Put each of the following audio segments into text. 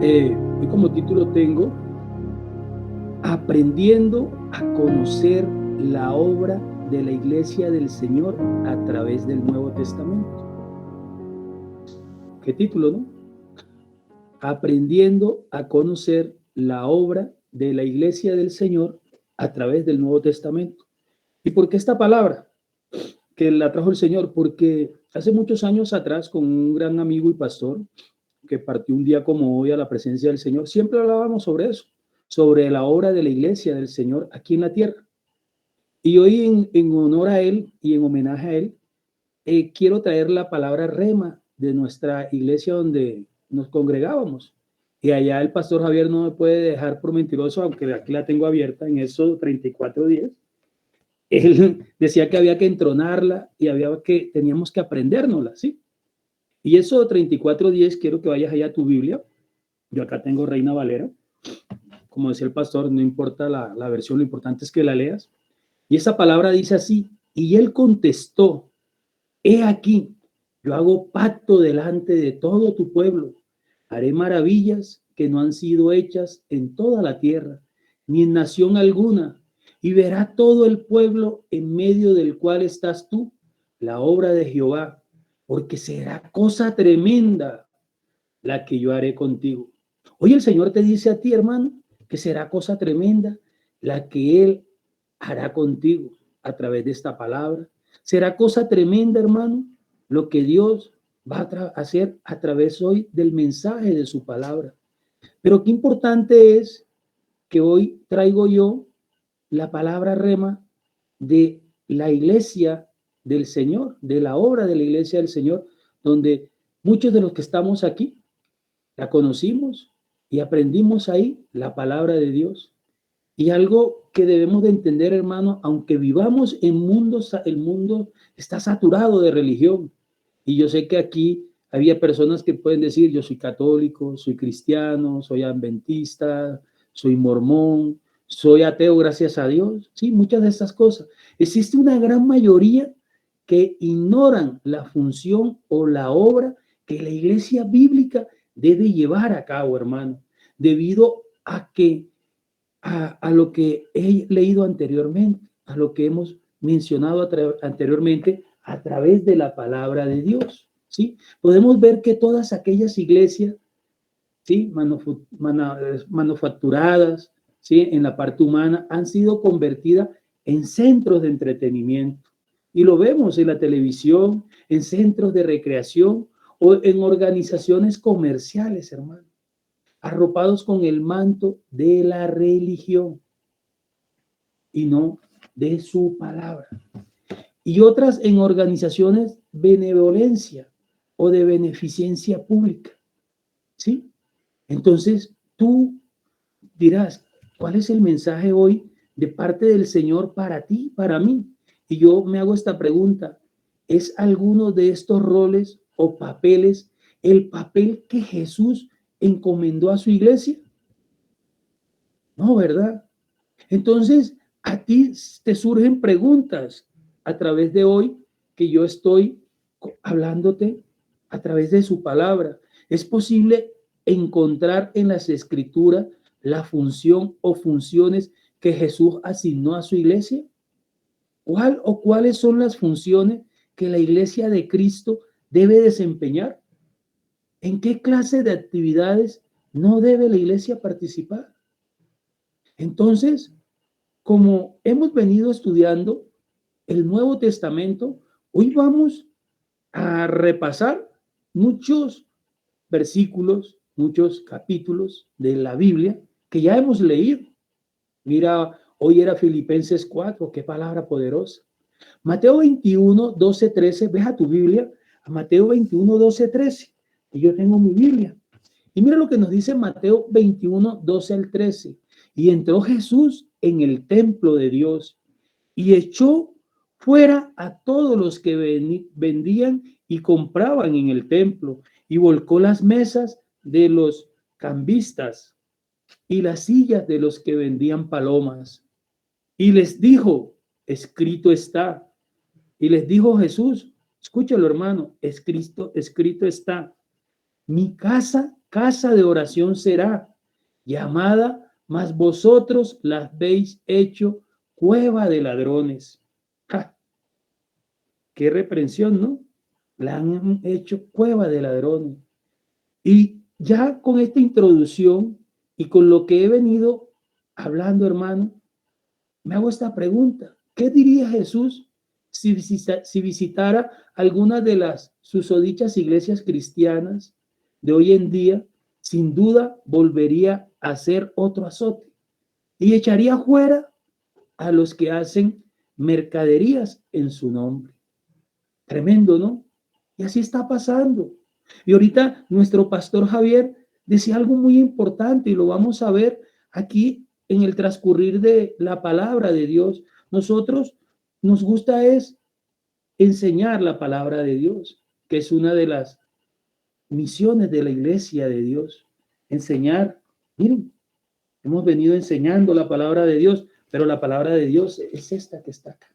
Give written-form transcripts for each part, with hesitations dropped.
Hoy como título tengo Aprendiendo a conocer la obra de la Iglesia del Señor a través del Nuevo Testamento. ¿Qué título, no? Aprendiendo a conocer la obra de la Iglesia del Señor a través del Nuevo Testamento. ¿Y por qué esta palabra? Que la trajo el Señor, porque hace muchos años atrás, con un gran amigo y pastor, que partió un día como hoy a la presencia del Señor, siempre hablábamos sobre eso, sobre la obra de la Iglesia del Señor aquí en la tierra. Y hoy en honor a Él y en homenaje a Él, quiero traer la palabra rema de nuestra iglesia donde nos congregábamos. Y allá el pastor Javier no me puede dejar por mentiroso, aunque aquí la tengo abierta en esos 34 días. Él decía que había que entronarla y teníamos que aprendérnosla, ¿sí? Y eso 34:10, quiero que vayas allá a tu Biblia. Yo acá tengo Reina Valera. Como decía el pastor, no importa la versión, lo importante es que la leas. Y esa palabra dice así: y él contestó, he aquí, yo hago pacto delante de todo tu pueblo. Haré maravillas que no han sido hechas en toda la tierra, ni en nación alguna. Y verá todo el pueblo en medio del cual estás tú, la obra de Jehová, porque será cosa tremenda la que yo haré contigo. Hoy el Señor te dice a ti, hermano, que será cosa tremenda la que Él hará contigo a través de esta palabra. Será cosa tremenda, hermano, lo que Dios va a hacer a través hoy del mensaje de su palabra. Pero qué importante es que hoy traigo yo la palabra rema de la iglesia del Señor, de la obra de la iglesia del Señor, donde muchos de los que estamos aquí la conocimos y aprendimos ahí la palabra de Dios. Y algo que debemos de entender, hermano, aunque vivamos en mundos, el mundo está saturado de religión. Y yo sé que aquí había personas que pueden decir, yo soy católico, soy cristiano, soy adventista, soy mormón, soy ateo, gracias a Dios. Sí, muchas de estas cosas. Existe una gran mayoría que ignoran la función o la obra que la iglesia bíblica debe llevar a cabo, hermano, debido a que a lo que he leído anteriormente, a lo que hemos mencionado anteriormente a través de la palabra de Dios, ¿sí? Podemos ver que todas aquellas iglesias, ¿sí? Manufacturadas, ¿sí? En la parte humana, han sido convertidas en centros de entretenimiento. Y lo vemos en la televisión, en centros de recreación o en organizaciones comerciales, hermano, arropados con el manto de la religión y no de su palabra. Y otras en organizaciones benevolencia o de beneficencia pública, ¿sí? Entonces, tú dirás, ¿cuál es el mensaje hoy de parte del Señor para ti, para mí? Y yo me hago esta pregunta, ¿es alguno de estos roles o papeles el papel que Jesús encomendó a su iglesia? No, ¿verdad? Entonces, a ti te surgen preguntas a través de hoy que yo estoy hablándote a través de su palabra. ¿Es posible encontrar en las escrituras la función o funciones que Jesús asignó a su iglesia? ¿Cuál o cuáles son las funciones que la iglesia de Cristo debe desempeñar? ¿En qué clase de actividades no debe la iglesia participar? Entonces, como hemos venido estudiando el Nuevo Testamento, hoy vamos a repasar muchos versículos, muchos capítulos de la Biblia que ya hemos leído. Mira, hoy era Filipenses 4, qué palabra poderosa. Mateo 21, 12, 13, ves a tu Biblia, a Mateo 21, 12, 13, que yo tengo mi Biblia. Y mira lo que nos dice Mateo 21, 12 al 13. Y entró Jesús en el templo de Dios y echó fuera a todos los que vendían y compraban en el templo y volcó las mesas de los cambistas y las sillas de los que vendían palomas. Y les dijo, escrito está. Y les dijo Jesús, escúchalo hermano, escrito está, mi casa casa de oración será llamada, mas vosotros la habéis hecho cueva de ladrones. ¡Ja! Qué reprensión, ¿no? La han hecho cueva de ladrones. Y ya con esta introducción y con lo que he venido hablando, hermano, me hago esta pregunta. ¿Qué diría Jesús si visitara algunas de las susodichas iglesias cristianas de hoy en día? Sin duda volvería a hacer otro azote y echaría fuera a los que hacen mercaderías en su nombre. Tremendo, ¿no? Y así está pasando. Y ahorita nuestro pastor Javier decía algo muy importante y lo vamos a ver aquí en el transcurrir de la palabra de Dios. Nosotros nos gusta es enseñar la palabra de Dios, que es una de las misiones de la iglesia de Dios. Enseñar. Miren, hemos venido enseñando la palabra de Dios, pero la palabra de Dios es esta que está acá.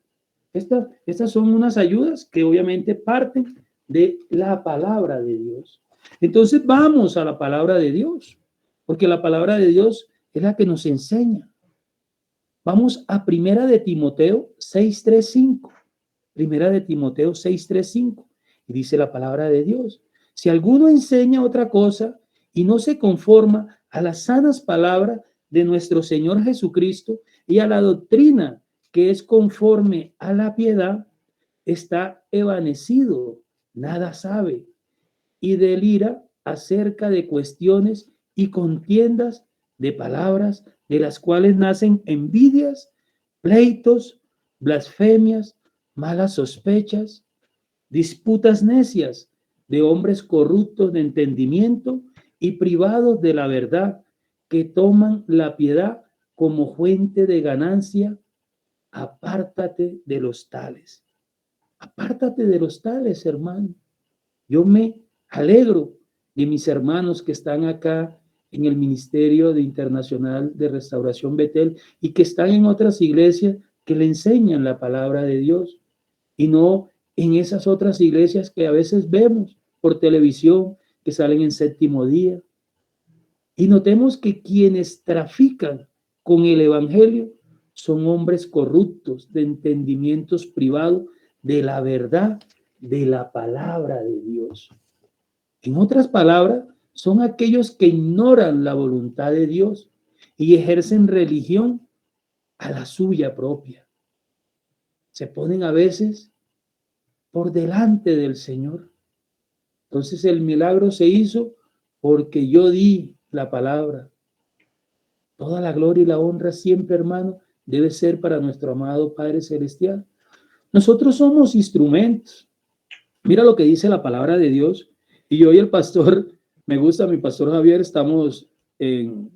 Estas son unas ayudas que obviamente parten de la palabra de Dios. Entonces vamos a la palabra de Dios, porque la palabra de Dios es la que nos enseña. Vamos a Primera de Timoteo 6:3-5. Primera de Timoteo 6:3-5. Y dice la palabra de Dios: si alguno enseña otra cosa y no se conforma a las sanas palabras de nuestro Señor Jesucristo y a la doctrina que es conforme a la piedad, está evanecido, nada sabe, y delira acerca de cuestiones y contiendas de palabras, de las cuales nacen envidias, pleitos, blasfemias, malas sospechas, disputas necias de hombres corruptos de entendimiento y privados de la verdad, que toman la piedad como fuente de ganancia. Apártate de los tales. Apártate de los tales, hermano. Yo me alegro de mis hermanos que están acá en el Ministerio de Internacional de Restauración Betel y que están en otras iglesias que le enseñan la palabra de Dios y no en esas otras iglesias que a veces vemos por televisión que salen en Séptimo Día. Y notemos que quienes trafican con el evangelio son hombres corruptos de entendimientos privados de la verdad de la palabra de Dios. En otras palabras, son aquellos que ignoran la voluntad de Dios y ejercen religión a la suya propia. Se ponen a veces por delante del Señor. Entonces el milagro se hizo porque yo di la palabra. Toda la gloria y la honra siempre, hermano, debe ser para nuestro amado Padre Celestial. Nosotros somos instrumentos. Mira lo que dice la palabra de Dios. Y hoy el pastor, me gusta, mi pastor Javier, estamos en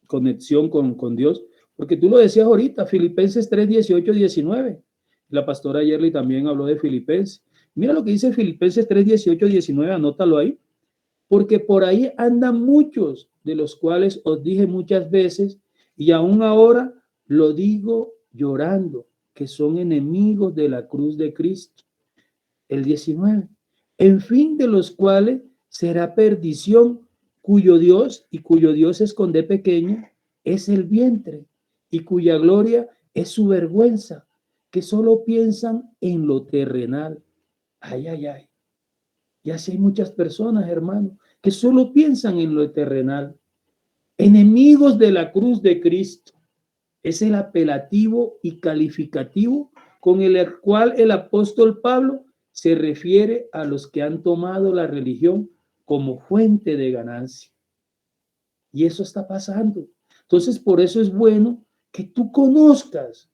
conexión con Dios, porque tú lo decías ahorita, Filipenses 3:18-19. La pastora Yerly también habló de Filipenses. Mira lo que dice Filipenses 3:18-19, anótalo ahí. Porque por ahí andan muchos, de los cuales os dije muchas veces, y aún ahora lo digo llorando, que son enemigos de la cruz de Cristo. El 19. En fin, de los cuales será perdición, cuyo Dios es con D pequeña, es el vientre, y cuya gloria es su vergüenza, que solo piensan en lo terrenal. Ay, ay, ay. Y así hay muchas personas, hermano, que solo piensan en lo terrenal. Enemigos de la cruz de Cristo. Es el apelativo y calificativo con el cual el apóstol Pablo se refiere a los que han tomado la religión como fuente de ganancia. Y eso está pasando. Entonces, por eso es bueno que tú conozcas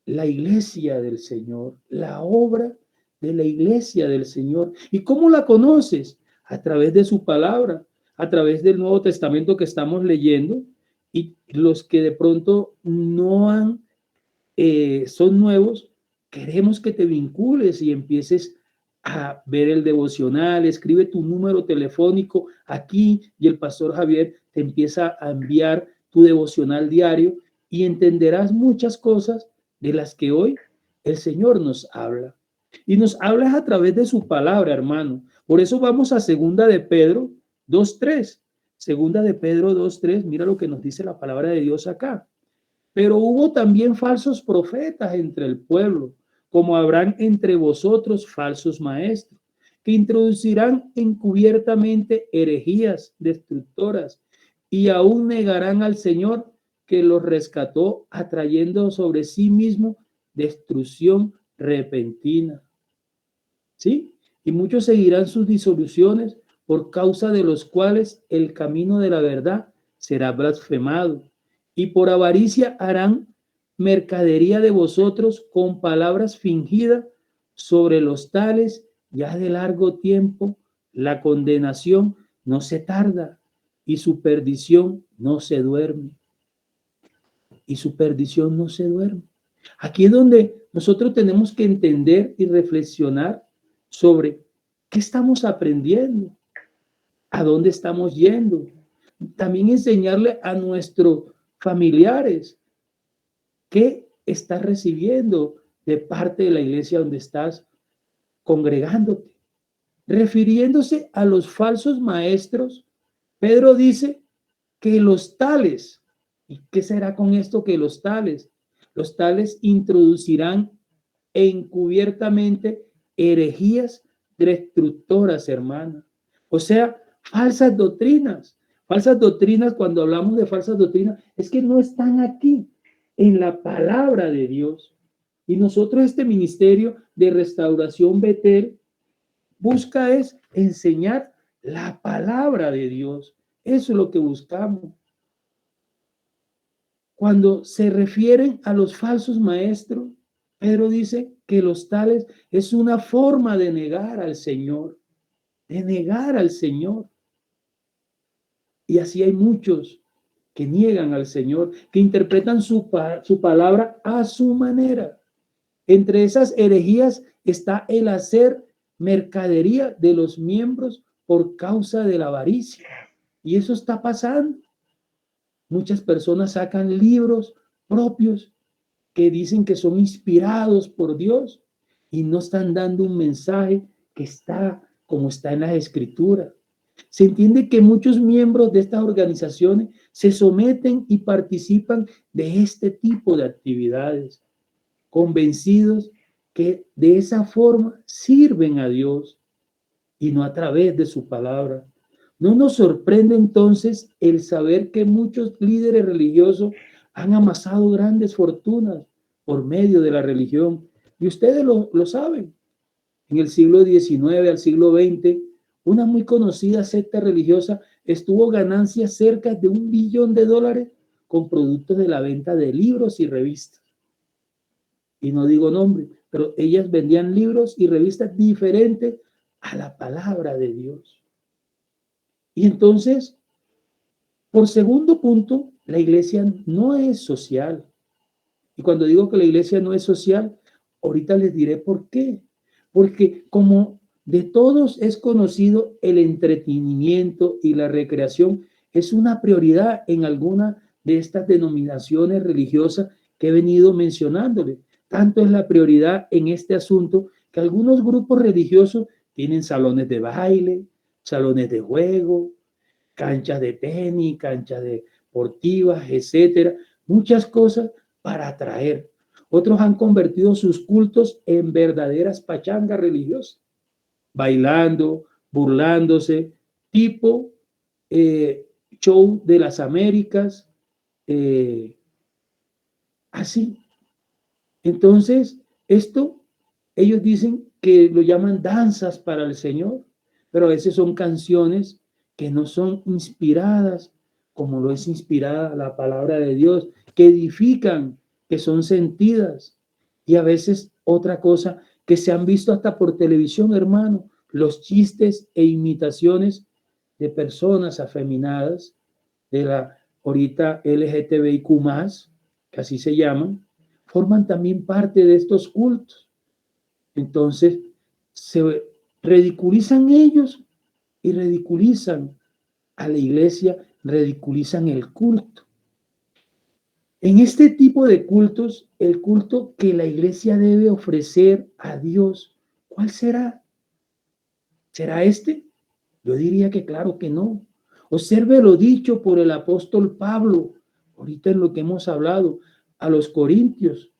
la iglesia del Señor, la obra de la iglesia del Señor. ¿Y cómo la conoces? A través de su palabra, a través del Nuevo Testamento que estamos leyendo. Y los que de pronto no han, son nuevos, queremos que te vincules y empieces a ver el devocional. Escribe tu número telefónico aquí y el pastor Javier te empieza a enviar tu devocional diario y entenderás muchas cosas de las que hoy el Señor nos habla. Y nos habla a través de su palabra, hermano. Por eso vamos a segunda de Pedro 2:3. Segunda de Pedro 2:3, mira lo que nos dice la palabra de Dios acá. Pero hubo también falsos profetas entre el pueblo, como habrán entre vosotros falsos maestros, que introducirán encubiertamente herejías destructoras y aún negarán al Señor que los rescató, atrayendo sobre sí mismo destrucción repentina. ¿Sí? Y muchos seguirán sus disoluciones, por causa de los cuales el camino de la verdad será blasfemado. Y por avaricia harán mercadería de vosotros con palabras fingidas. Sobre los tales, ya de largo tiempo, la condenación no se tarda y su perdición no se duerme. Y su perdición no se duerme. Aquí es donde nosotros tenemos que entender y reflexionar sobre qué estamos aprendiendo, a dónde estamos yendo. También enseñarle a nuestros familiares qué estás recibiendo de parte de la iglesia donde estás congregándote. Refiriéndose a los falsos maestros, Pedro dice que los tales, ¿y qué será con esto que los tales? Los tales introducirán encubiertamente herejías destructoras, hermana. O sea, falsas doctrinas. Falsas doctrinas, cuando hablamos de falsas doctrinas, es que no están aquí en la palabra de Dios. Y nosotros, este ministerio de restauración Betel, busca es enseñar la palabra de Dios. Eso es lo que buscamos. Cuando se refieren a los falsos maestros, Pedro dice que los tales es una forma de negar al Señor, de negar al Señor. Y así hay muchos que niegan al Señor, que interpretan su palabra a su manera. Entre esas herejías está el hacer mercadería de los miembros por causa de la avaricia. Y eso está pasando. Muchas personas sacan libros propios que dicen que son inspirados por Dios y no están dando un mensaje que está como está en las escrituras. Se entiende que muchos miembros de estas organizaciones se someten y participan de este tipo de actividades, convencidos que de esa forma sirven a Dios y no a través de su palabra. No nos sorprende entonces el saber que muchos líderes religiosos han amasado grandes fortunas por medio de la religión. Y ustedes lo saben. En el siglo XIX al siglo XX, una muy conocida secta religiosa estuvo ganancias cerca de $1 billón con productos de la venta de libros y revistas. Y no digo nombre, pero ellas vendían libros y revistas diferentes a la palabra de Dios. Y entonces, por segundo punto, la iglesia no es social. Y cuando digo que la iglesia no es social, ahorita les diré por qué. Porque como de todos es conocido, el entretenimiento y la recreación es una prioridad en alguna de estas denominaciones religiosas que he venido mencionándole. Tanto es la prioridad en este asunto que algunos grupos religiosos tienen salones de baile, salones de juego, canchas de tenis, canchas deportivas, etcétera, muchas cosas para atraer. Otros han convertido sus cultos en verdaderas pachangas religiosas, bailando, burlándose, tipo show de las Américas, así. Entonces, esto, ellos dicen que lo llaman danzas para el Señor, pero a veces son canciones que no son inspiradas como lo es inspirada la palabra de Dios, que edifican, que son sentidas. Y a veces otra cosa que se han visto hasta por televisión, hermano, los chistes e imitaciones de personas afeminadas, de la ahorita LGTBIQ+, que así se llaman, forman también parte de estos cultos. Entonces, se ridiculizan ellos y ridiculizan a la iglesia, ridiculizan el culto. En este tipo de cultos, el culto que la iglesia debe ofrecer a Dios, ¿cuál será? ¿Será este? Yo diría que claro que no. Observe lo dicho por el apóstol Pablo, ahorita en lo que hemos hablado, a los Corintios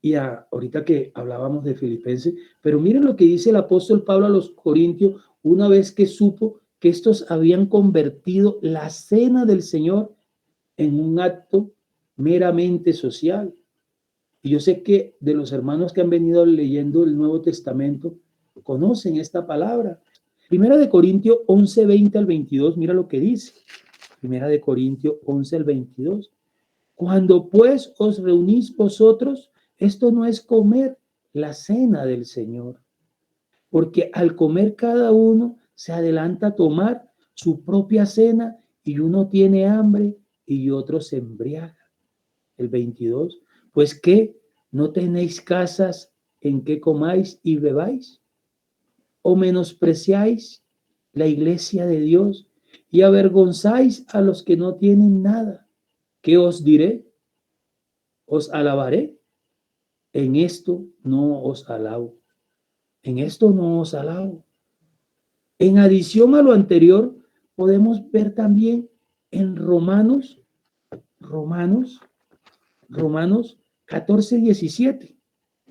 y ahorita que hablábamos de Filipenses, pero miren lo que dice el apóstol Pablo a los Corintios una vez que supo que estos habían convertido la cena del Señor en un acto meramente social. Y yo sé que de los hermanos que han venido leyendo el Nuevo Testamento, conocen esta palabra. Primera de Corintios 11, 20 al 22, mira lo que dice. Primera de Corintios 11 al 22. Cuando pues os reunís vosotros, esto no es comer la cena del Señor, porque al comer cada uno se adelanta a tomar su propia cena y uno tiene hambre y otro se embriaga. El 22, pues ¿qué? ¿No tenéis casas en que comáis y bebáis? ¿O menospreciáis la iglesia de Dios y avergonzáis a los que no tienen nada? ¿Qué os diré? ¿Os alabaré? En esto no os alabo. En esto no os alabo. En adición a lo anterior, podemos ver también en Romanos 14, 17.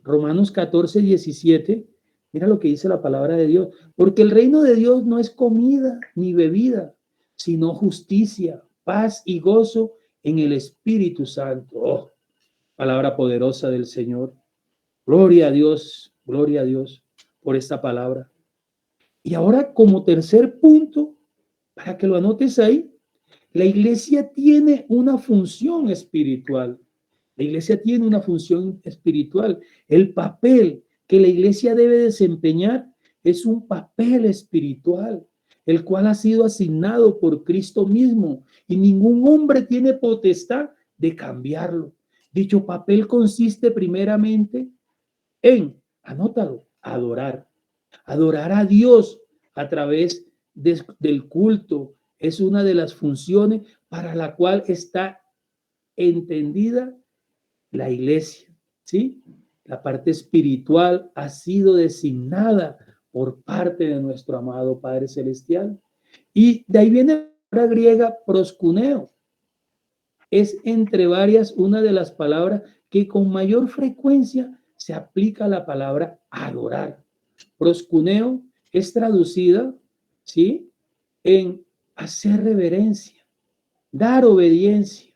Romanos 14, 17. Mira lo que dice la palabra de Dios. Porque el reino de Dios no es comida ni bebida, sino justicia, paz y gozo en el Espíritu Santo. Oh, palabra poderosa del Señor. Gloria a Dios por esta palabra. Y ahora como tercer punto, para que lo anotes ahí, la iglesia tiene una función espiritual. La iglesia tiene una función espiritual. El papel que la iglesia debe desempeñar es un papel espiritual, el cual ha sido asignado por Cristo mismo y ningún hombre tiene potestad de cambiarlo. Dicho papel consiste primeramente en, anótalo, adorar. Adorar a Dios a través del culto es una de las funciones para la cual está entendida la iglesia, ¿sí? La parte espiritual ha sido designada por parte de nuestro amado Padre Celestial. Y de ahí viene la palabra griega proskuneo. Es entre varias una de las palabras que con mayor frecuencia se aplica a la palabra adorar. Proskuneo es traducida, ¿sí? En hacer reverencia, dar obediencia,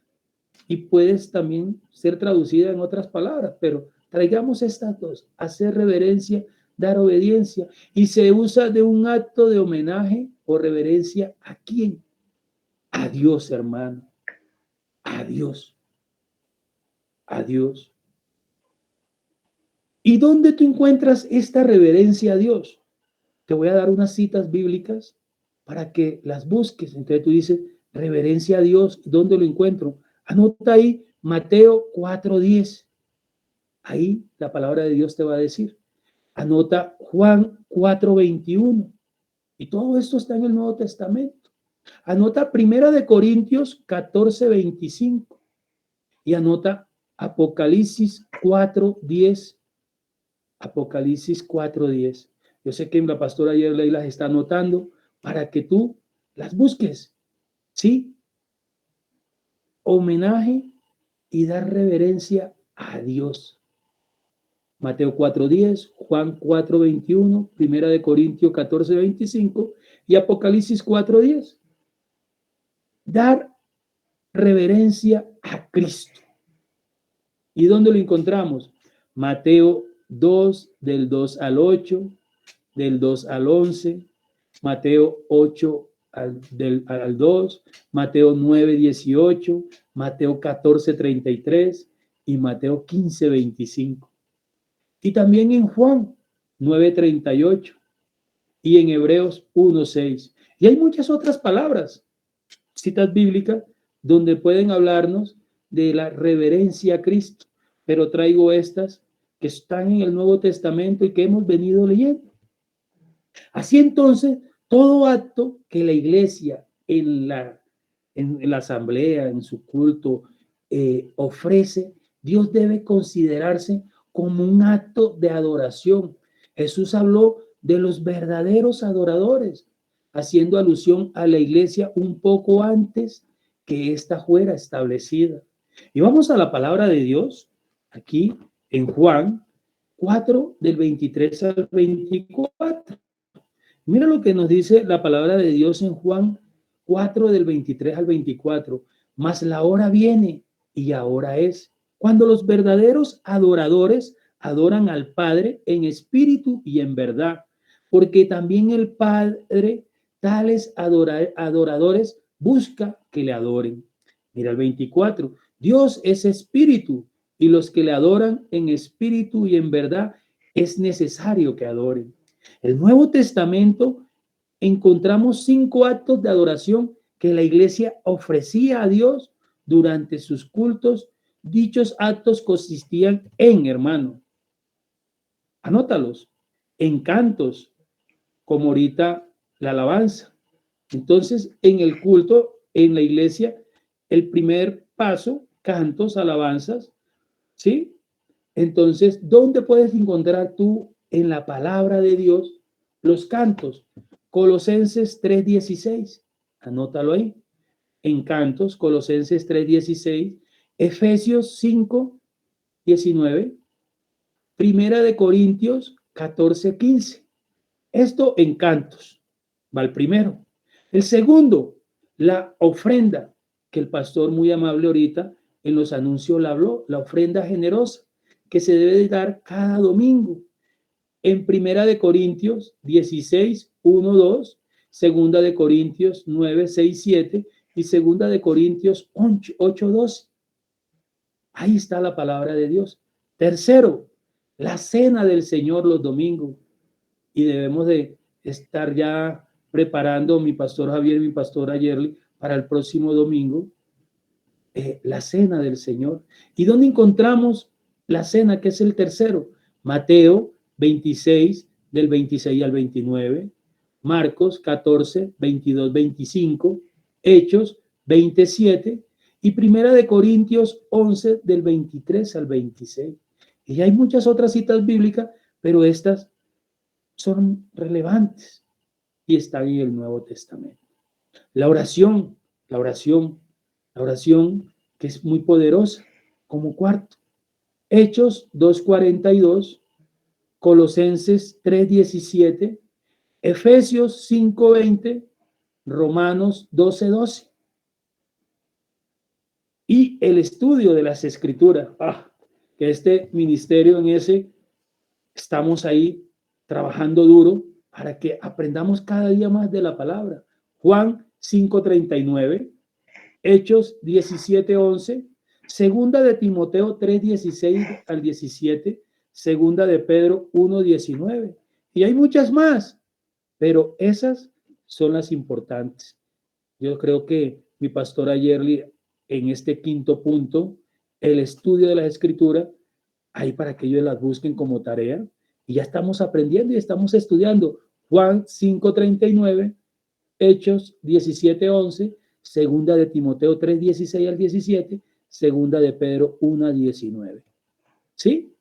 y puedes también ser traducida en otras palabras, pero traigamos estas dos: hacer reverencia, dar obediencia, y se usa de un acto de homenaje o reverencia ¿a quién? A Dios, hermano, a Dios, a Dios. ¿Y dónde tú encuentras esta reverencia a Dios? Te voy a dar unas citas bíblicas para que las busques. Entonces tú dices, reverencia a Dios, ¿dónde lo encuentro? Anota ahí Mateo 4:10. Ahí la palabra de Dios te va a decir. Anota Juan 4:21. Y todo esto está en el Nuevo Testamento. Anota Primera de Corintios 14:25. Y anota Apocalipsis 4:10. Apocalipsis 4:10. Yo sé que la pastora ayer las está anotando para que tú las busques. ¿Sí? Homenaje y dar reverencia a Dios. Mateo 4:10, Juan 4:21, Primera de Corintios 14:25 y Apocalipsis 4:10. Dar reverencia a Cristo. ¿Y dónde lo encontramos? Mateo 2, del 2 al 8, del 2 al 11, Mateo 8 al 2, Mateo 9:18, Mateo 14:33 y Mateo 15:25. Y también en Juan 9:38 y en Hebreos 1:6. Y hay muchas otras palabras, citas bíblicas, donde pueden hablarnos de la reverencia a Cristo, pero traigo estas que están en el Nuevo Testamento y que hemos venido leyendo. Así entonces, todo acto que la iglesia en la asamblea, en su culto, ofrece, Dios debe considerarse como un acto de adoración. Jesús habló de los verdaderos adoradores, haciendo alusión a la iglesia un poco antes que ésta fuera establecida. Y vamos a la palabra de Dios, aquí en Juan 4, del 23 al 24. Mira lo que nos dice la palabra de Dios en Juan 4, del 23 al 24. Mas la hora viene y ahora es, cuando los verdaderos adoradores adoran al Padre en espíritu y en verdad, porque también el Padre tales adoradores busca que le adoren. Mira el 24. Dios es espíritu y los que le adoran en espíritu y en verdad es necesario que adoren. El Nuevo Testamento encontramos 5 actos de adoración que la iglesia ofrecía a Dios durante sus cultos. Dichos actos consistían en, hermano, anótalos, en cantos, como ahorita la alabanza. Entonces, en el culto, en la iglesia, el primer paso, cantos, alabanzas, ¿sí? Entonces, ¿dónde puedes encontrar tú en la palabra de Dios los cantos? Colosenses 3:16, anótalo ahí. En cantos, Colosenses 3:16, Efesios 5:19, Primera de Corintios 14:15. Esto en cantos, va el primero. El segundo, la ofrenda, que el pastor muy amable ahorita en los anuncios le habló, la ofrenda generosa que se debe de dar cada domingo. En Primera de Corintios 16:1-2, Segunda de Corintios 9:6-7 y Segunda de Corintios 8:12. Ahí está la palabra de Dios. Tercero, la cena del Señor los domingos. Y debemos de estar ya preparando mi pastor Javier, mi pastor Ayerly, para el próximo domingo, la cena del Señor. ¿Y dónde encontramos la cena, que es el tercero? Mateo 26, del 26 al 29, Marcos 14, 22, 25, Hechos 27 y Primera de Corintios 11, del 23 al 26. Y hay muchas otras citas bíblicas, pero estas son relevantes y están en el Nuevo Testamento. La oración, la oración, la oración que es muy poderosa, como cuarto. Hechos 2:42, Colosenses 3:17, Efesios 5:20, Romanos 12:12. Y el estudio de las Escrituras. Que este ministerio en ese estamos ahí trabajando duro para que aprendamos cada día más de la palabra. Juan 5:39, Hechos 17:11, Segunda de Timoteo 3:16 al 17, Segunda de Pedro 1:19. Y hay muchas más, pero esas son las importantes. Yo creo que mi pastor Ayerly, en este quinto punto, el estudio de las Escrituras, ahí para que ellos las busquen como tarea. Y ya estamos aprendiendo y estamos estudiando Juan 5:39, Hechos 17:11, Segunda de Timoteo 3:16 al 17, Segunda de Pedro 1:19. ¿Sí?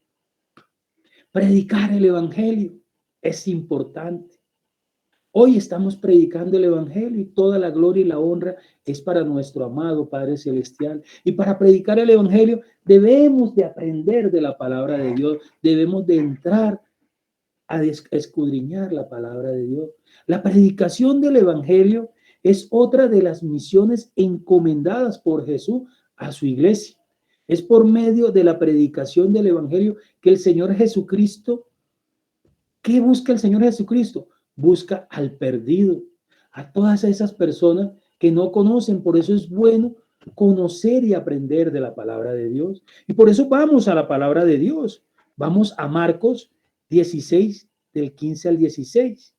Predicar el Evangelio es importante. Hoy estamos predicando el Evangelio y toda la gloria y la honra es para nuestro amado Padre Celestial. Y para predicar el Evangelio debemos de aprender de la palabra de Dios, debemos de entrar a escudriñar la palabra de Dios. La predicación del Evangelio es otra de las misiones encomendadas por Jesús a su iglesia. Es por medio de la predicación del Evangelio que el Señor Jesucristo, ¿qué busca el Señor Jesucristo? Busca al perdido, a todas esas personas que no conocen. Por eso es bueno conocer y aprender de la palabra de Dios. Y por eso vamos a la palabra de Dios. Vamos a Marcos 16, del 15 al 16.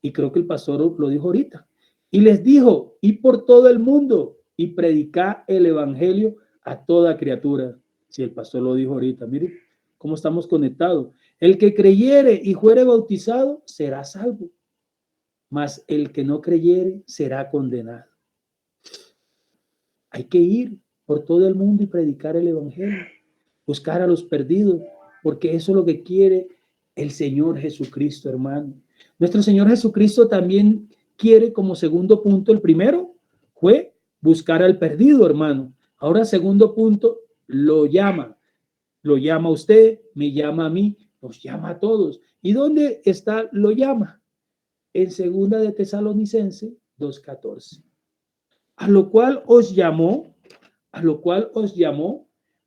Y creo que el pastor lo dijo ahorita. Y les dijo, y por todo el mundo y predicar el evangelio a toda criatura. Si el pastor lo dijo ahorita, mire cómo estamos conectados. El que creyere y fuere bautizado será salvo, mas el que no creyere será condenado. Hay que ir por todo el mundo y predicar el evangelio, buscar a los perdidos, porque eso es lo que quiere el Señor Jesucristo, hermano. Nuestro Señor Jesucristo también quiere como segundo punto, el primero fue buscar al perdido, hermano. Ahora, segundo punto, lo llama a usted, me llama a mí, nos llama a todos. ¿Y dónde está? Lo llama en segunda de Tesalonicense 2:14. A lo cual os llamó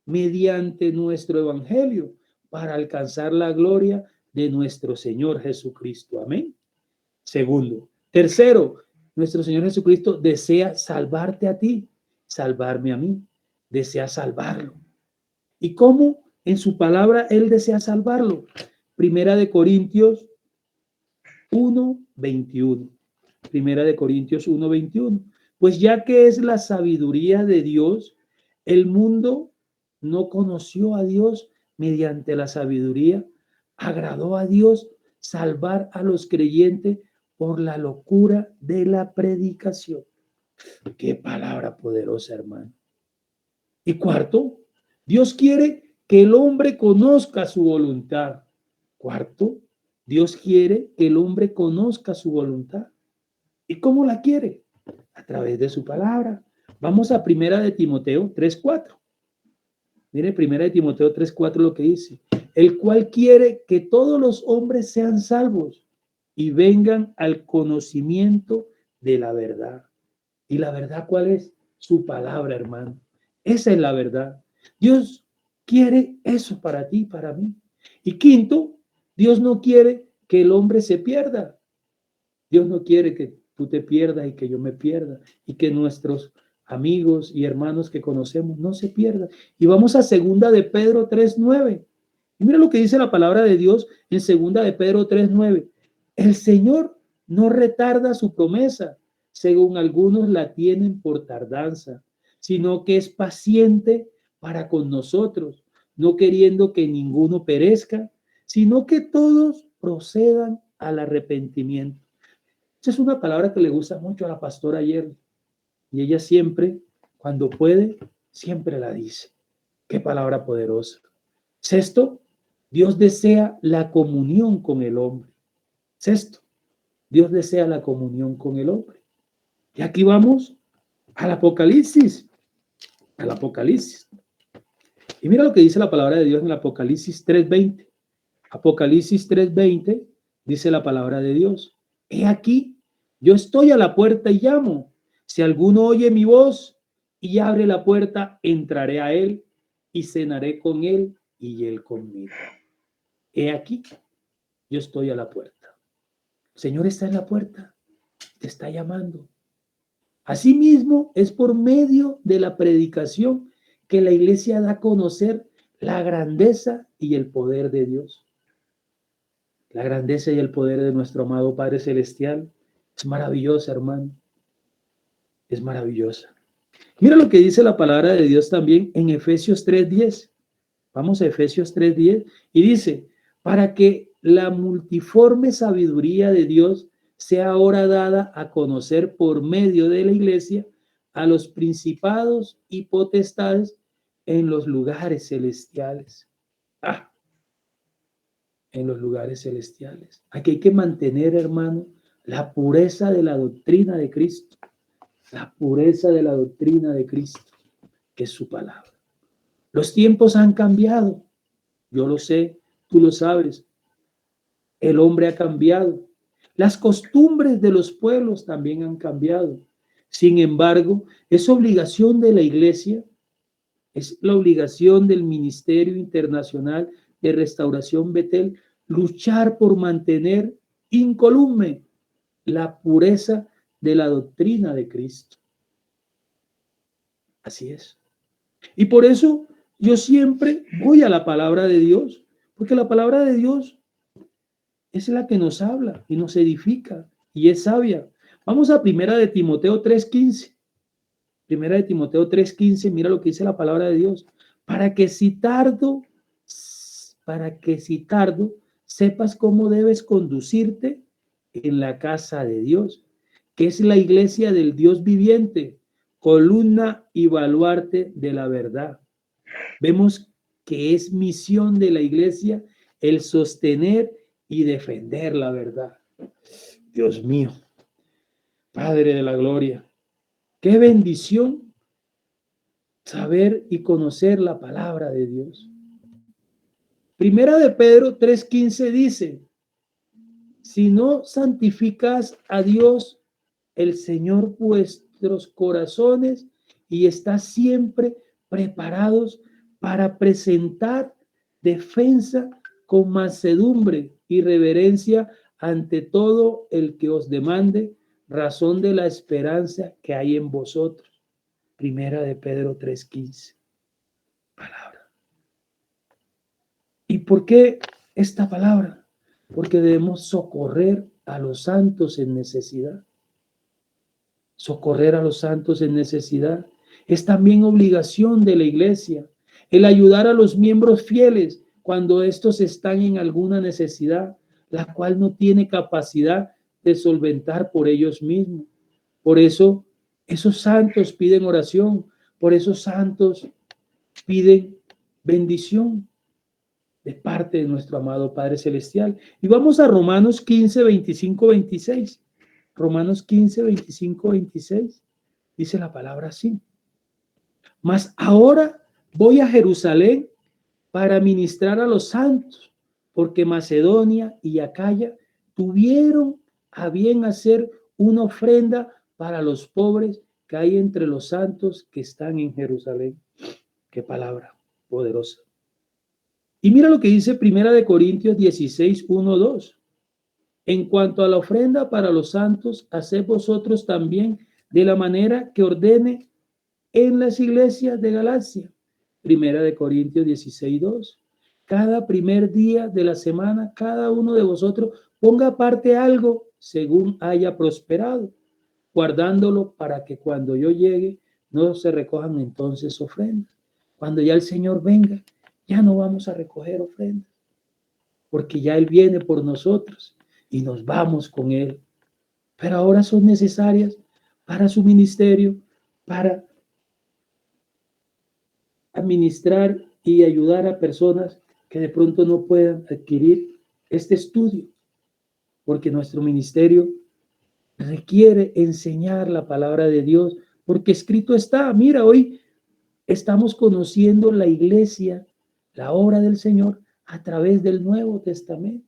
mediante nuestro evangelio para alcanzar la gloria de nuestro Señor Jesucristo. Amén. Segundo. Tercero, nuestro Señor Jesucristo desea salvarte a ti, salvarme a mí, desea salvarlo. ¿Y cómo? En su palabra Él desea salvarlo. Primera de Corintios 1:21. Primera de Corintios 1:21. Pues ya que es la sabiduría de Dios, el mundo no conoció a Dios mediante la sabiduría. Agradó a Dios salvar a los creyentes por la locura de la predicación. Qué palabra poderosa, hermano. Y cuarto, Dios quiere que el hombre conozca su voluntad. Cuarto, Dios quiere que el hombre conozca su voluntad. ¿Y cómo la quiere? A través de su palabra. Vamos a Primera de Timoteo 3:4. Mire, Primera de Timoteo 3:4 lo que dice. El cual quiere que todos los hombres sean salvos y vengan al conocimiento de la verdad. ¿Y la verdad cuál es? Su palabra, hermano. Esa es la verdad. Dios quiere eso para ti, para mí. Y quinto, Dios no quiere que el hombre se pierda. Dios no quiere que tú te pierdas y que yo me pierda y que nuestros amigos y hermanos que conocemos no se pierdan. Y vamos a segunda de Pedro 3:9. Y mira lo que dice la palabra de Dios en segunda de Pedro 3:9. El Señor no retarda su promesa, según algunos la tienen por tardanza, sino que es paciente para con nosotros, no queriendo que ninguno perezca, sino que todos procedan al arrepentimiento. Esa es una palabra que le gusta mucho a la pastora ayer y ella siempre, cuando puede, siempre la dice. Qué palabra poderosa. Sexto, Dios desea la comunión con el hombre. Sexto, Dios desea la comunión con el hombre. Y aquí vamos al Apocalipsis. Al Apocalipsis. Y mira lo que dice la palabra de Dios en el Apocalipsis 3:20. Apocalipsis 3:20 dice la palabra de Dios. He aquí, yo estoy a la puerta y llamo. Si alguno oye mi voz y abre la puerta, entraré a él y cenaré con él y él conmigo. He aquí, yo estoy a la puerta. El Señor está en la puerta, te está llamando. Asimismo, es por medio de la predicación que la iglesia da a conocer la grandeza y el poder de Dios. La grandeza y el poder de nuestro amado Padre Celestial es maravillosa, hermano. Es maravillosa. Mira lo que dice la palabra de Dios también en Efesios 3:10. Vamos a Efesios 3:10 y dice, para que la multiforme sabiduría de Dios sea ahora dada a conocer por medio de la iglesia a los principados y potestades en los lugares celestiales. En los lugares celestiales. Aquí hay que mantener, hermano, la pureza de la doctrina de Cristo. La pureza de la doctrina de Cristo, que es su palabra. Los tiempos han cambiado. Yo lo sé, tú lo sabes. El hombre ha cambiado. Las costumbres de los pueblos también han cambiado. Sin embargo, es obligación de la iglesia, es la obligación del Ministerio Internacional de Restauración Betel, luchar por mantener incolume la pureza de la doctrina de Cristo. Así es. Y por eso yo siempre voy a la palabra de Dios, porque la palabra de Dios es la que nos habla y nos edifica y es sabia. Vamos a Primera de Timoteo 3:15. Primera de Timoteo 3:15, mira lo que dice la palabra de Dios. Para que si tardo, sepas cómo debes conducirte en la casa de Dios, que es la iglesia del Dios viviente, columna y baluarte de la verdad. Vemos que es misión de la iglesia el sostener y defender la verdad. Dios mío, Padre de la gloria, qué bendición saber y conocer la palabra de Dios. Primera de Pedro 3:15 dice: si no santificas a Dios, el Señor, vuestros corazones, y está siempre preparados para presentar defensa con mansedumbre y reverencia ante todo el que os demande razón de la esperanza que hay en vosotros. Primera de Pedro 3:15. Palabra. ¿Y por qué esta palabra? Porque debemos socorrer a los santos en necesidad. Socorrer a los santos en necesidad es también obligación de la iglesia. El ayudar a los miembros fieles cuando estos están en alguna necesidad, la cual no tiene capacidad de solventar por ellos mismos. Por eso, esos santos piden oración. Por esos santos piden bendición de parte de nuestro amado Padre Celestial. Y vamos a Romanos 15, 25, 26. Romanos 15, 25, 26. Dice la palabra así: mas ahora voy a Jerusalén para ministrar a los santos, porque Macedonia y Acaya tuvieron a bien hacer una ofrenda para los pobres que hay entre los santos que están en Jerusalén. Qué palabra poderosa. Y mira lo que dice Primera de Corintios 16, 1, 2. En cuanto a la ofrenda para los santos, haced vosotros también de la manera que ordene en las iglesias de Galacia. Primera de Corintios 16, 2. Cada primer día de la semana, cada uno de vosotros ponga aparte algo según haya prosperado, guardándolo para que cuando yo llegue no se recojan entonces ofrendas. Cuando ya el Señor venga, ya no vamos a recoger ofrendas, porque ya Él viene por nosotros y nos vamos con Él. Pero ahora son necesarias para su ministerio, para administrar y ayudar a personas que de pronto no puedan adquirir este estudio, porque nuestro ministerio requiere enseñar la palabra de Dios, porque escrito está. Mira, hoy estamos conociendo la iglesia, la obra del Señor a través del Nuevo Testamento.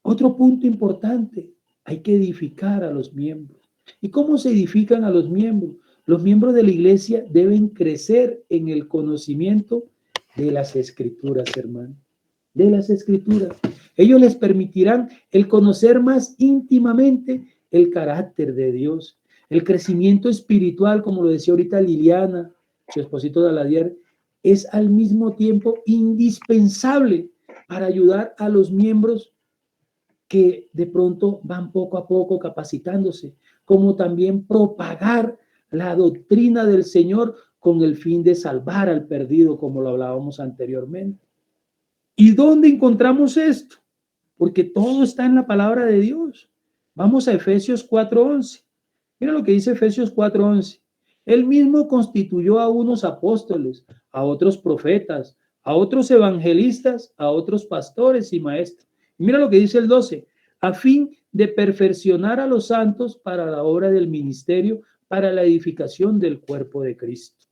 Otro punto importante, hay que edificar a los miembros. ¿Y cómo se edifican a los miembros? Los miembros de la iglesia deben crecer en el conocimiento de las escrituras, hermano, de las escrituras. Ellos les permitirán el conocer más íntimamente el carácter de Dios, el crecimiento espiritual, como lo decía ahorita Liliana, su esposito de Aladier, es al mismo tiempo indispensable para ayudar a los miembros que de pronto van poco a poco capacitándose, como también propagar la doctrina del Señor con el fin de salvar al perdido, como lo hablábamos anteriormente. ¿Y dónde encontramos esto? Porque todo está en la palabra de Dios. Vamos a Efesios 4:11. Mira lo que dice Efesios 4:11. Él mismo constituyó a unos apóstoles, a otros profetas, a otros evangelistas, a otros pastores y maestros. Y mira lo que dice el 12, a fin de perfeccionar a los santos para la obra del ministerio, para la edificación del cuerpo de Cristo.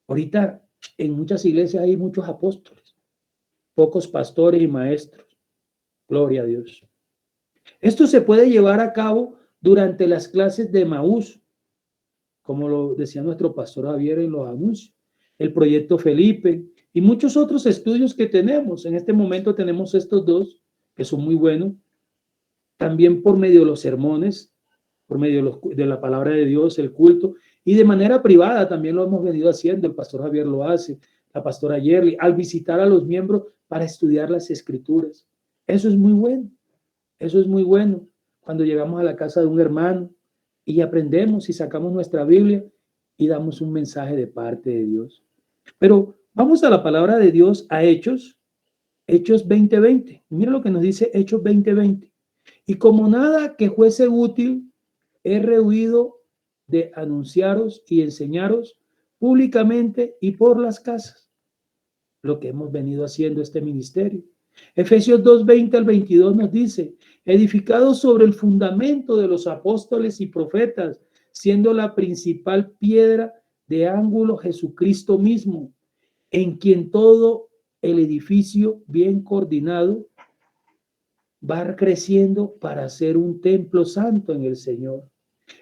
Ahorita en muchas iglesias hay muchos apóstoles, pocos pastores y maestros. Gloria a Dios. Esto se puede llevar a cabo durante las clases de Maús, como lo decía nuestro pastor Javier en los anuncios, el proyecto Felipe y muchos otros estudios que tenemos. En este momento tenemos estos dos que son muy buenos. También por medio de los sermones, por medio de la palabra de Dios, el culto, y de manera privada también lo hemos venido haciendo. El pastor Javier lo hace, la pastora Yerly, al visitar a los miembros para estudiar las escrituras. Eso es muy bueno. Eso es muy bueno. Cuando llegamos a la casa de un hermano y aprendemos y sacamos nuestra Biblia y damos un mensaje de parte de Dios. Pero vamos a la palabra de Dios, a Hechos 20:20. Mira lo que nos dice Hechos 20:20. Y como nada que fuese útil, he rehuido de anunciaros y enseñaros públicamente y por las casas. Lo que hemos venido haciendo este ministerio. Efesios 2:20 al 22 nos dice, edificados sobre el fundamento de los apóstoles y profetas, siendo la principal piedra de ángulo Jesucristo mismo, en quien todo el edificio bien coordinado va creciendo para ser un templo santo en el Señor,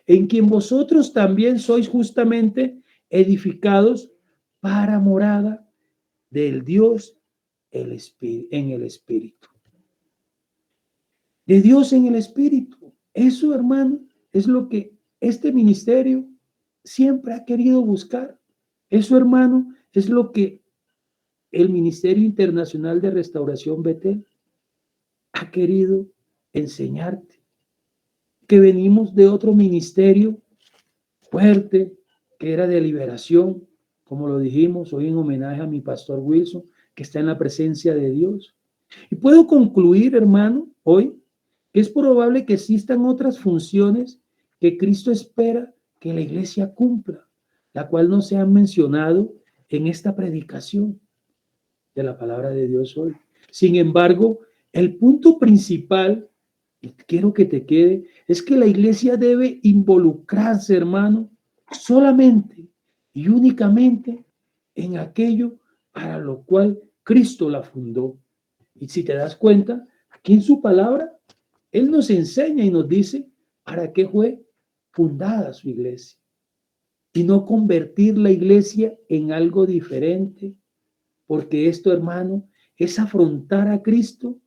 en quien vosotros también sois justamente edificados para morada del Dios en el Espíritu. De Dios en el Espíritu. Eso, hermano, es lo que este ministerio siempre ha querido buscar. Eso, hermano, es lo que el Ministerio Internacional de Restauración Betel ha querido enseñarte. Que venimos de otro ministerio fuerte, que era de liberación, como lo dijimos hoy en homenaje a mi pastor Wilson, que está en la presencia de Dios. Y puedo concluir, hermano, hoy, que es probable que existan otras funciones que Cristo espera que la iglesia cumpla, la cual no se han mencionado en esta predicación de la palabra de Dios hoy. Sin embargo, el punto principal, y quiero que te quede, es que la iglesia debe involucrarse, hermano, solamente y únicamente en aquello para lo cual Cristo la fundó. Y si te das cuenta, aquí en su palabra, Él nos enseña y nos dice para qué fue fundada su iglesia. Y no convertir la iglesia en algo diferente, porque esto, hermano, es afrontar a Cristo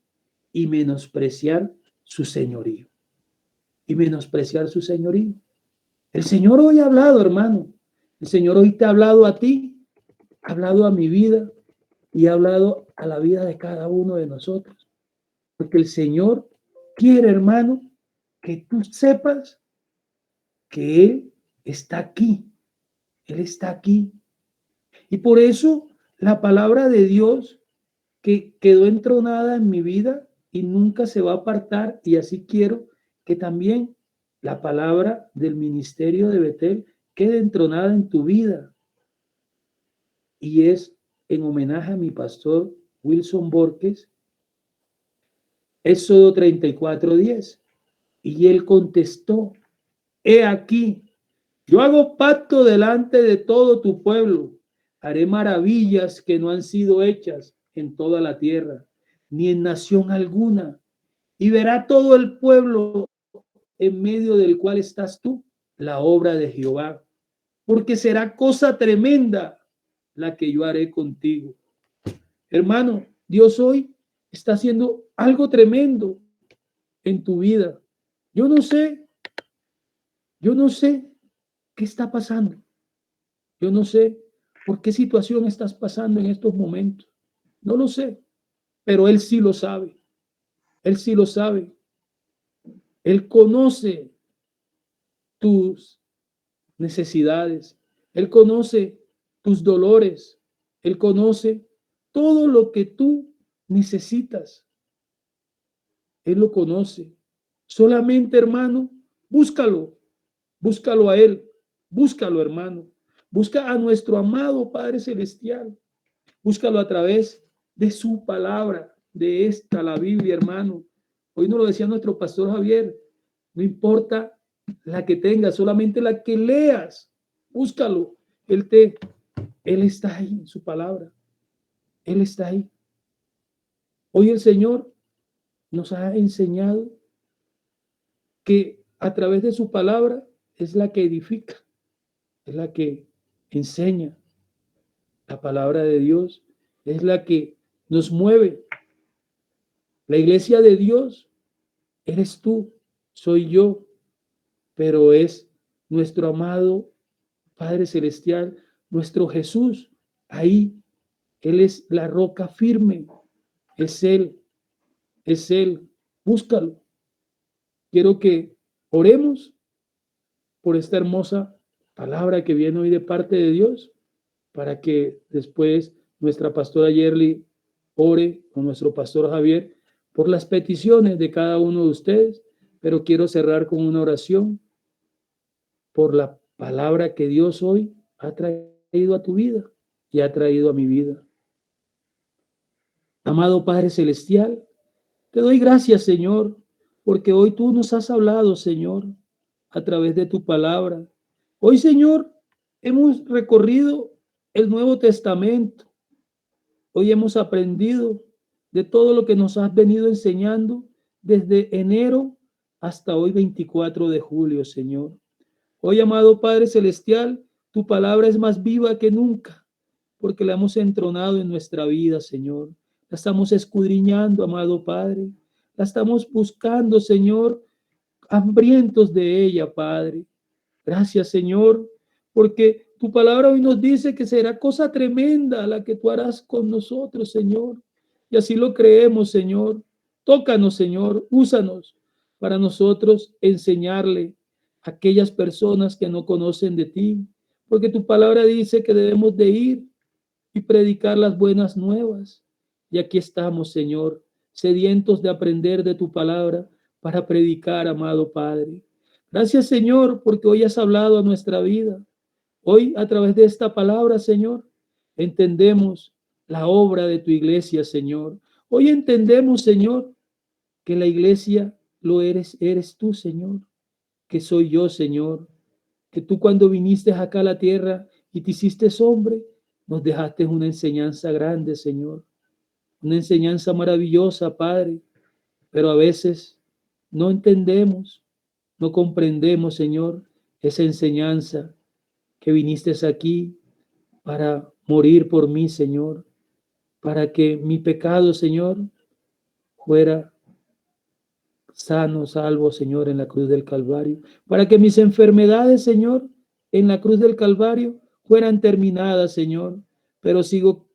y menospreciar su señorío. Y menospreciar su señorío. El Señor hoy ha hablado, hermano. El Señor hoy te ha hablado a ti, ha hablado a mi vida y ha hablado a la vida de cada uno de nosotros. Porque el Señor quiere, hermano, que tú sepas que Él está aquí. Él está aquí. Y por eso la palabra de Dios que quedó entronada en mi vida y nunca se va a apartar. Y así quiero que también la palabra del ministerio de Betel quede entronada en tu vida. Y es en homenaje a mi pastor Wilson Borges, Éxodo 34:10. Y él contestó, he aquí, yo hago pacto delante de todo tu pueblo, haré maravillas que no han sido hechas en toda la tierra, ni en nación alguna, y verá todo el pueblo en medio del cual estás tú, la obra de Jehová, porque será cosa tremenda la que yo haré contigo. Hermano, Dios hoy está haciendo algo tremendo en tu vida. Yo no sé, yo no sé qué está pasando. Yo no sé por qué situación estás pasando en estos momentos. No lo sé, pero Él sí lo sabe. Él sí lo sabe. Él conoce tus necesidades. Él conoce tus dolores. Él conoce todo lo que tú necesitas. Él lo conoce. Solamente, hermano, búscalo. Búscalo a Él. Búscalo, hermano. Busca a nuestro amado Padre Celestial. Búscalo a través de su palabra, de esta, la Biblia, hermano. Hoy nos lo decía nuestro pastor Javier. No importa la que tengas, solamente la que leas. Búscalo. Él está ahí en su palabra. Él está ahí. Hoy el Señor nos ha enseñado que a través de su palabra es la que edifica, es la que enseña. La palabra de Dios es la que nos mueve. La iglesia de Dios eres tú, soy yo, pero es nuestro amado Padre Celestial, nuestro Jesús. Ahí, Él es la roca firme, es Él, es Él. Búscalo. Quiero que oremos por esta hermosa palabra que viene hoy de parte de Dios, para que después nuestra pastora Yerli ore con nuestro pastor Javier por las peticiones de cada uno de ustedes, pero quiero cerrar con una oración por la palabra que Dios hoy ha traído a tu vida y ha traído a mi vida. Amado Padre Celestial, te doy gracias, Señor, porque hoy tú nos has hablado, Señor, a través de tu palabra. Hoy, Señor, hemos recorrido el Nuevo Testamento. Hoy hemos aprendido de todo lo que nos has venido enseñando desde enero hasta hoy 24 de julio, Señor. Hoy, amado Padre Celestial, tu palabra es más viva que nunca, porque la hemos entronado en nuestra vida, Señor. La estamos escudriñando, amado Padre. La estamos buscando, Señor, hambrientos de ella, Padre. Gracias, Señor, porque tu palabra hoy nos dice que será cosa tremenda la que tú harás con nosotros, Señor. Y así lo creemos, Señor. Tócanos, Señor, úsanos para nosotros enseñarle a aquellas personas que no conocen de ti, porque tu palabra dice que debemos de ir y predicar las buenas nuevas. Y aquí estamos, Señor, sedientos de aprender de tu palabra para predicar, amado Padre. Gracias, Señor, porque hoy has hablado a nuestra vida. Hoy, a través de esta palabra, Señor, entendemos la obra de tu iglesia, Señor. Hoy entendemos, Señor, que la iglesia lo eres tú, Señor, que soy yo, Señor, que tú cuando viniste acá a la tierra y te hiciste hombre, nos dejaste una enseñanza grande, Señor, una enseñanza maravillosa, Padre, pero a veces no entendemos, no comprendemos, Señor, esa enseñanza que viniste aquí para morir por mí, Señor, para que mi pecado, Señor, fuera sano, salvo, Señor, en la cruz del Calvario, para que mis enfermedades, Señor, en la cruz del Calvario fueran terminadas, Señor, pero sigo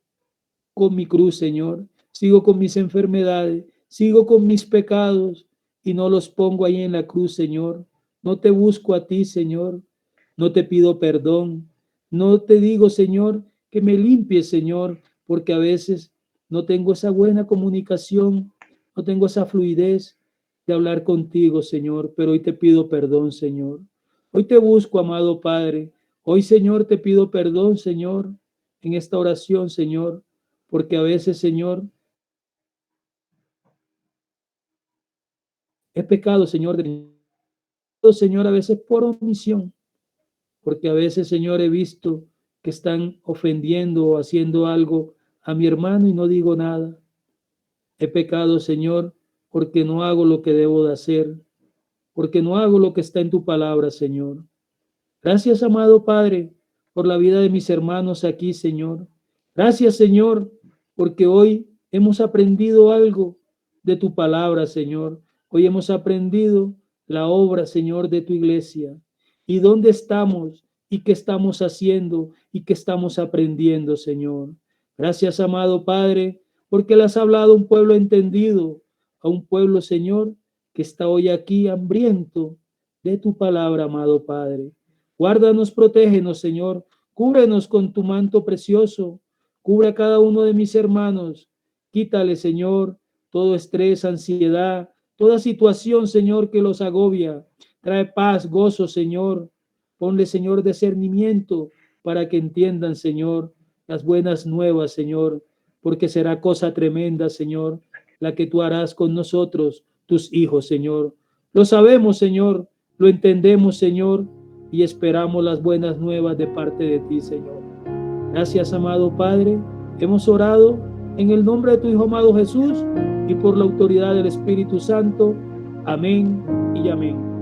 con mi cruz, Señor, sigo con mis enfermedades, sigo con mis pecados y no los pongo ahí en la cruz, Señor. No te busco a ti, Señor, no te pido perdón, no te digo, Señor, que me limpies, Señor, porque a veces no tengo esa buena comunicación, no tengo esa fluidez de hablar contigo, Señor, pero hoy te pido perdón, Señor. Hoy te busco, amado Padre. Hoy, Señor, te pido perdón, Señor, en esta oración, Señor, porque a veces, Señor, he pecado, Señor, Señor, a veces por omisión, porque a veces, Señor, he visto que están ofendiendo o haciendo algo a mi hermano y no digo nada. He pecado, Señor, porque no hago lo que debo de hacer, porque no hago lo que está en tu palabra, Señor. Gracias, amado Padre, por la vida de mis hermanos aquí, Señor. Gracias, Señor, porque hoy hemos aprendido algo de tu palabra, Señor. Hoy hemos aprendido la obra, Señor, de tu iglesia. ¿Y dónde estamos? ¿Y qué estamos haciendo? ¿Y qué estamos aprendiendo, Señor? Gracias, amado Padre, porque le has hablado a un pueblo entendido, a un pueblo, Señor, que está hoy aquí hambriento de tu palabra, amado Padre. Guárdanos, protégenos, Señor. Cúbrenos con tu manto precioso. Cubre a cada uno de mis hermanos. Quítale, Señor, todo estrés, ansiedad, toda situación, Señor, que los agobia. Trae paz, gozo, Señor. Ponle, Señor, discernimiento para que entiendan, Señor, las buenas nuevas, Señor, porque será cosa tremenda, Señor, la que tú harás con nosotros, tus hijos, Señor. Lo sabemos, Señor, lo entendemos, Señor, y esperamos las buenas nuevas de parte de ti, Señor. Gracias, amado Padre. Hemos orado en el nombre de tu Hijo amado Jesús y por la autoridad del Espíritu Santo. Amén y amén.